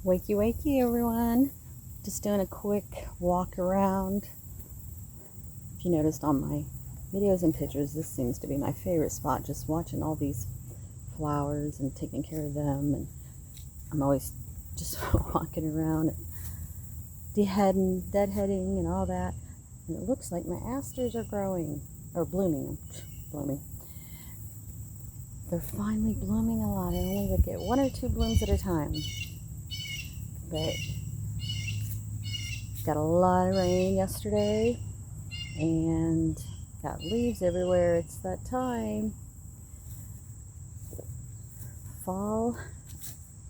Wakey, wakey, everyone. Just doing a quick walk around. If you noticed on my videos and pictures, this seems to be my favorite spot, just watching all these flowers and taking care of them. And I'm always just walking around, deadheading and all that. And it looks like my asters are growing, or blooming. They're finally blooming a lot. I only would get 1 or 2 blooms at a time. But got a lot of rain yesterday and got leaves everywhere. It's that time. Fall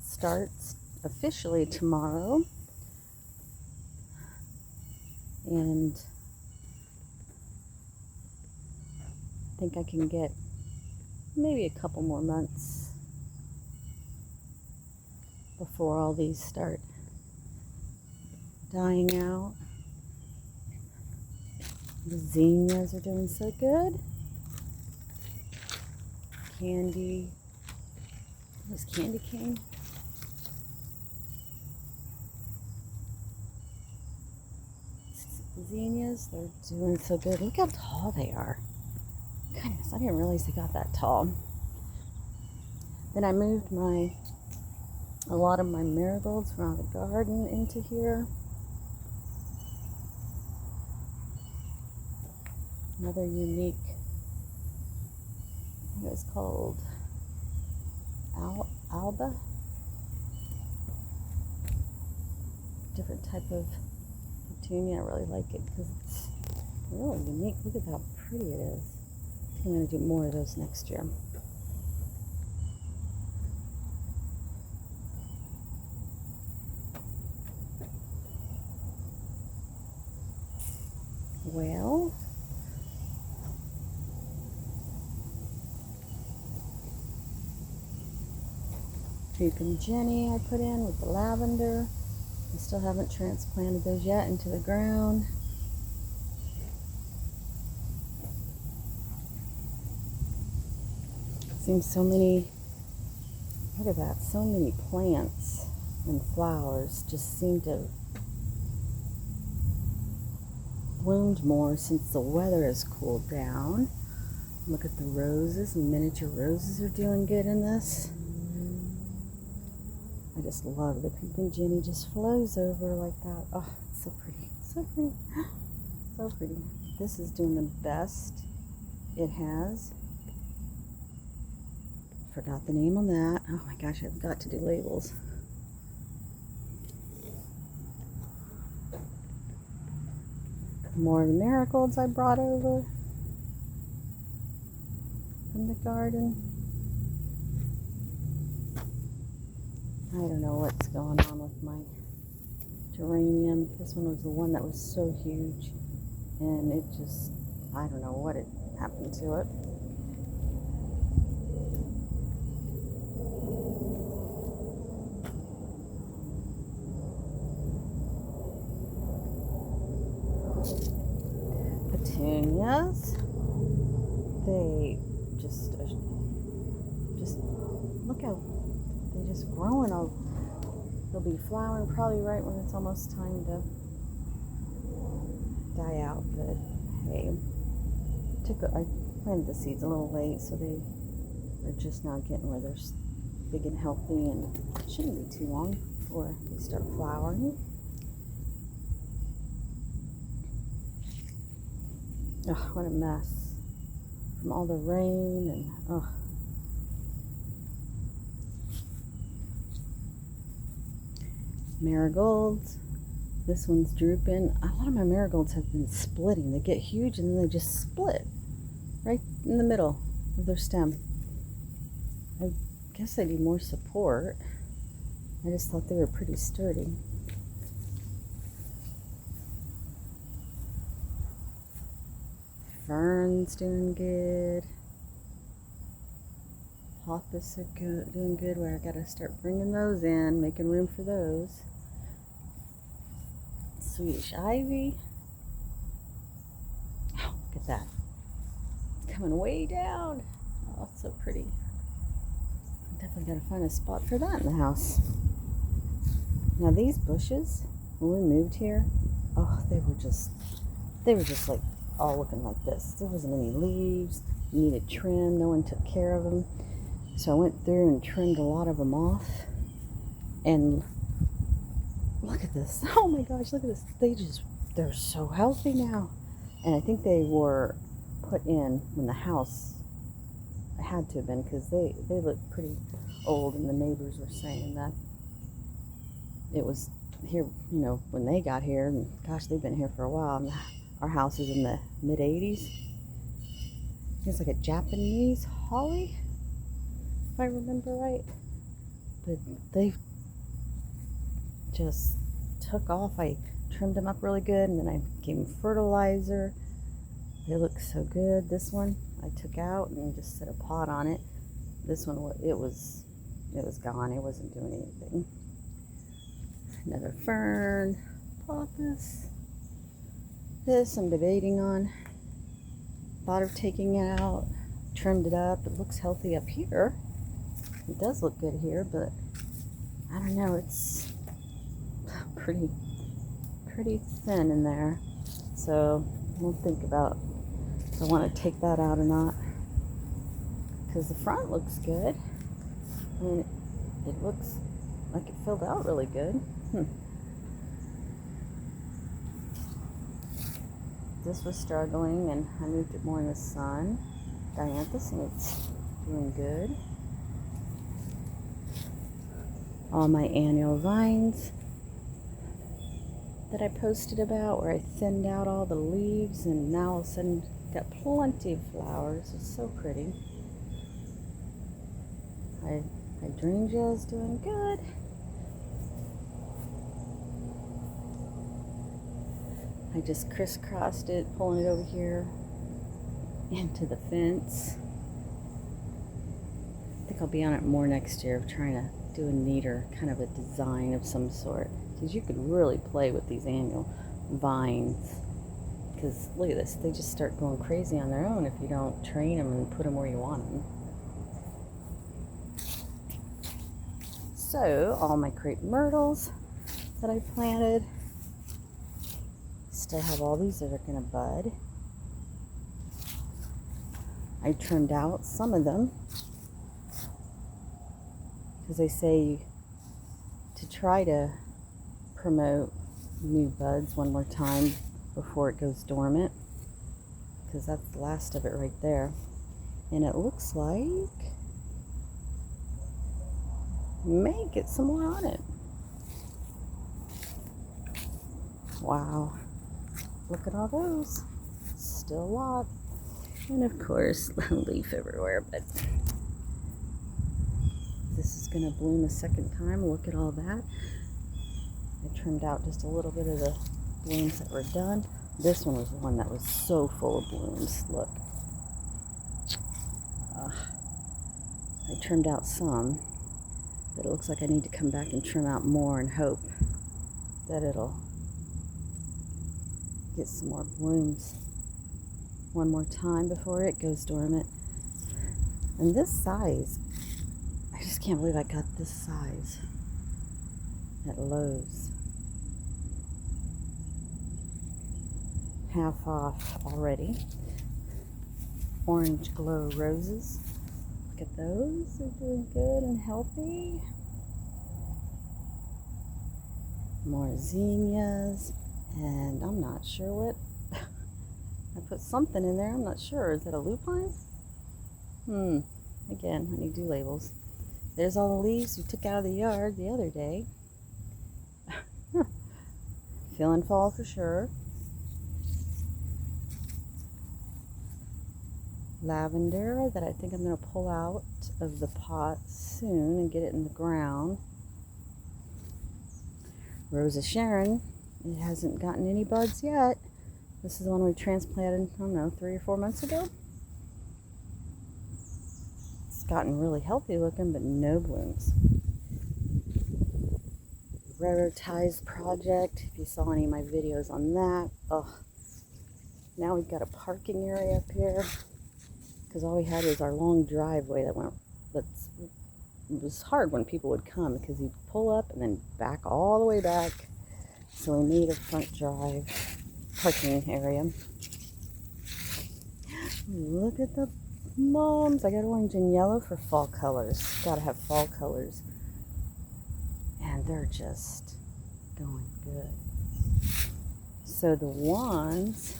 starts officially tomorrow, and I think I can get maybe a couple more months before all these start dying out. The zinnias are doing so good. Candy cane. Zinnias, they're doing so good. Look how tall they are. Goodness, I didn't realize they got that tall. Then I moved a lot of my marigolds from the garden into here. Another unique, I think it was called Alba. Different type of petunia. I really like it because it's really unique. Look at how pretty it is. I think I'm going to do more of those next year. Well, Creeping Jenny I put in with the lavender. I still haven't transplanted those yet into the ground. Seems so many, look at that, so many plants and flowers just seem to have bloomed more since the weather has cooled down. Look at the roses. Miniature roses are doing good in this. I just love the Creeping Jenny just flows over like that. Oh, it's so pretty. So pretty. So pretty. This is doing the best it has. Forgot the name on that. Oh my gosh, I've got to do labels. More of the marigolds I brought over from the garden. I don't know what's going on with my geranium. This one was the one that was so huge, and it just, I don't know what happened to it. Petunias, they just look how they just growing. They'll be flowering probably right when it's almost time to die out. But hey, I planted the seeds a little late, so they are just now getting where they're big and healthy, and it shouldn't be too long before they start flowering. Oh, what a mess from all the rain and oh. Marigolds. This one's drooping. A lot of my marigolds have been splitting. They get huge and then they just split right in the middle of their stem. I guess they need more support. I just thought they were pretty sturdy. Ferns doing good. Hoppus are doing good, where I gotta start bringing those in, making room for those. Swedish ivy. Oh, look at that. It's coming way down. Oh, it's so pretty. Definitely gotta find a spot for that in the house. Now these bushes, when we moved here, oh, they were just like all looking like this. There wasn't any leaves, needed trim, no one took care of them. So I went through and trimmed a lot of them off. And look at this. Oh my gosh, look at this. They're so healthy now. And I think they were put in when the house had to have been, because they look pretty old, and the neighbors were saying that it was here, you know, when they got here, and gosh, they've been here for a while. And our house is in the mid-80s. It's like a Japanese holly, if I remember right. But they just took off. I trimmed them up really good, and then I gave them fertilizer. They look so good. This one I took out and just set a pot on it. This one, it was gone. It wasn't doing anything. Another fern, pothos. This I'm debating on. Thought of taking it out. Trimmed it up. It looks healthy up here. It does look good here, but I don't know. It's pretty thin in there. So we'll think about if I want to take that out or not. Because the front looks good. I mean, it looks like it filled out really good. This was struggling, and I moved it more in the sun. Dianthus, and it's doing good. All my annual vines that I posted about, where I thinned out all the leaves, and now all of a sudden got plenty of flowers. It's so pretty. Hydrangea is doing good. I just crisscrossed it, pulling it over here into the fence. I think I'll be on it more next year, trying to do a neater kind of a design of some sort. Because you could really play with these annual vines. Because look at this, they just start going crazy on their own if you don't train them and put them where you want them. So, all my crepe myrtles that I planted, still have all these that are going to bud. I trimmed out some of them because they say to try to promote new buds one more time before it goes dormant, because that's the last of it right there. And it looks like may get some more on it. Wow, look at all those. Still a lot. And of course, leaf everywhere, but this is going to bloom a second time. Look at all that. I trimmed out just a little bit of the blooms that were done. This one was one that was so full of blooms. Look. I trimmed out some, but it looks like I need to come back and trim out more and hope that it'll get some more blooms one more time before it goes dormant. And this size, I just can't believe I got this size at Lowe's. Half off already. Orange glow roses. Look at those, they're doing good and healthy. More zinnias, and I'm not sure what. I put something in there, I'm not sure. Is that a lupine? Again, honey-do labels. There's all the leaves we took out of the yard the other day. Feeling fall for sure. Lavender that I think I'm going to pull out of the pot soon and get it in the ground. Rose of Sharon, it hasn't gotten any buds yet. This is the one we transplanted, I don't know, 3 or 4 months ago. It's gotten really healthy looking, but no blooms. Railroad Ties project, if you saw any of my videos on that. Oh, now we've got a parking area up here, because all we had was our long driveway that's was hard when people would come because he'd pull up and then back all the way back. So we made a front drive parking area. Look at the mums. I got orange and yellow for fall colors. Gotta have fall colors. And they're just going good. So the ones,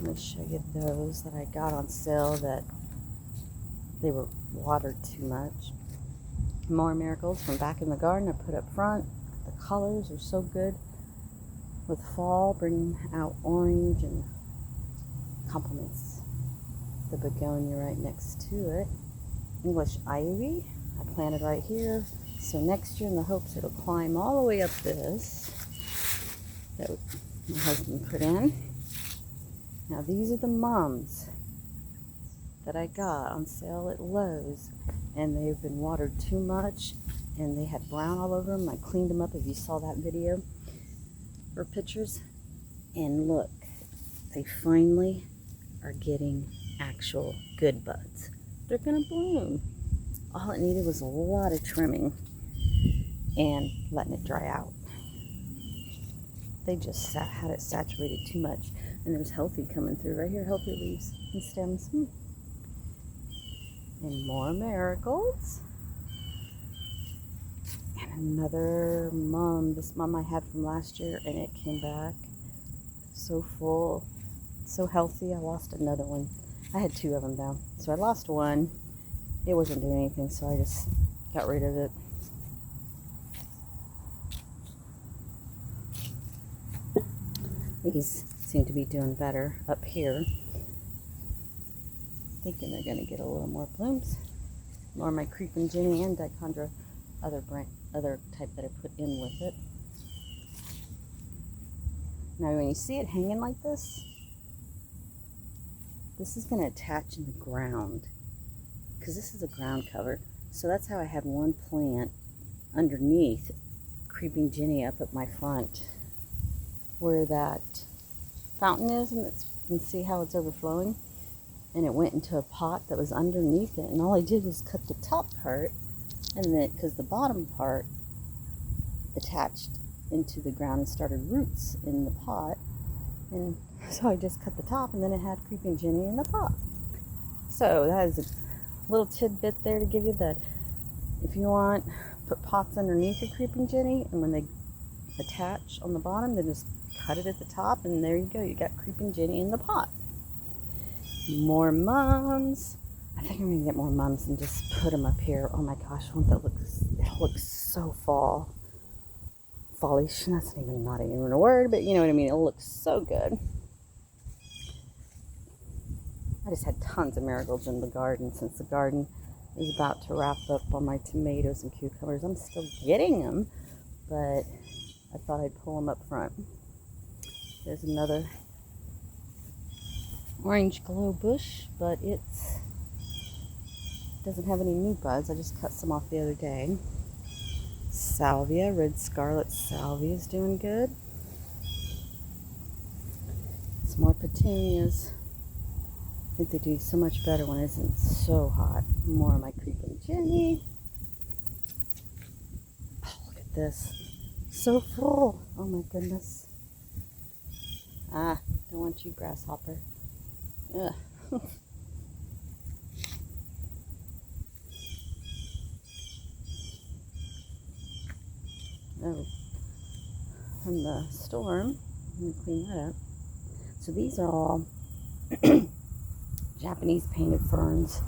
let me show you those that I got on sale that they were watered too much. More marigolds from back in the garden I put up front. The colors are so good with fall, bringing out orange and complements the begonia right next to it. English ivy I planted right here. So next year, in the hopes it'll climb all the way up this that my husband put in. Now these are the mums that I got on sale at Lowe's, and they've been watered too much and they had brown all over them. I cleaned them up if you saw that video or pictures, and look, they finally are getting actual good buds. They're gonna bloom. All it needed was a lot of trimming and letting it dry out. They just had it saturated too much, and there's healthy coming through right here, healthy leaves and stems. And more marigolds. And another mum. This mum I had from last year, and it came back so full, so healthy. I lost another one. I had two of them though. So I lost one. It wasn't doing anything, so I just got rid of it. These seem to be doing better up here. Thinking they're going to get a little more blooms. More of my creeping Jenny and dichondra, other type that I put in with it. Now when you see it hanging like this is going to attach in the ground, because this is a ground cover. So that's how I had one plant underneath creeping Jenny up at my front where that fountain is, and see how it's overflowing, and it went into a pot that was underneath it, and all I did was cut the top part, and then because the bottom part attached into the ground and started roots in the pot, and so I just cut the top, and then it had creeping Jenny in the pot. So that is a little tidbit there to give you that if you want, put pots underneath your creeping Jenny, and when they attach on the bottom, then just cut it at the top, and there you go, you got creeping Jenny in the pot. More mums. I think I'm gonna get more mums and just put them up here. Oh my gosh, it looks so fallish. That's not even a word, but you know what I mean. It looks so good. I just had tons of marigolds in the garden since the garden is about to wrap up on my tomatoes and cucumbers. I'm still getting them, but I thought I'd pull them up front. There's another orange glow bush, but it doesn't have any new buds. I just cut some off the other day. Salvia, red scarlet salvia is doing good. Some more petunias. I think they do so much better when it isn't so hot. More of my creeping Jenny. Oh, look at this. So full. Oh my goodness. Don't want you, grasshopper. Ugh. Oh, from the storm. Let me clean that up. So these are all Japanese painted ferns.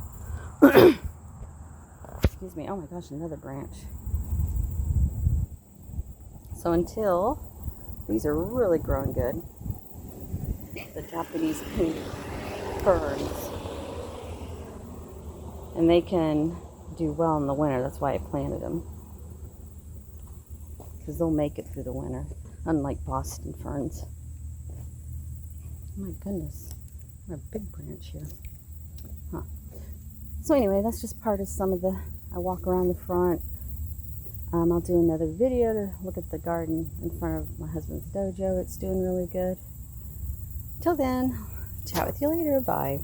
Excuse me. Oh my gosh, another branch. So until these are really growing good, the Japanese painted ferns, and they can do well in the winter. That's why I planted them, because they'll make it through the winter, unlike Boston ferns. Oh my goodness, what a big branch here. So anyway, that's just part of some of the, I walk around the front. I'll do another video to look at the garden in front of my husband's dojo. It's doing really good. Till then, chat with you later. Bye.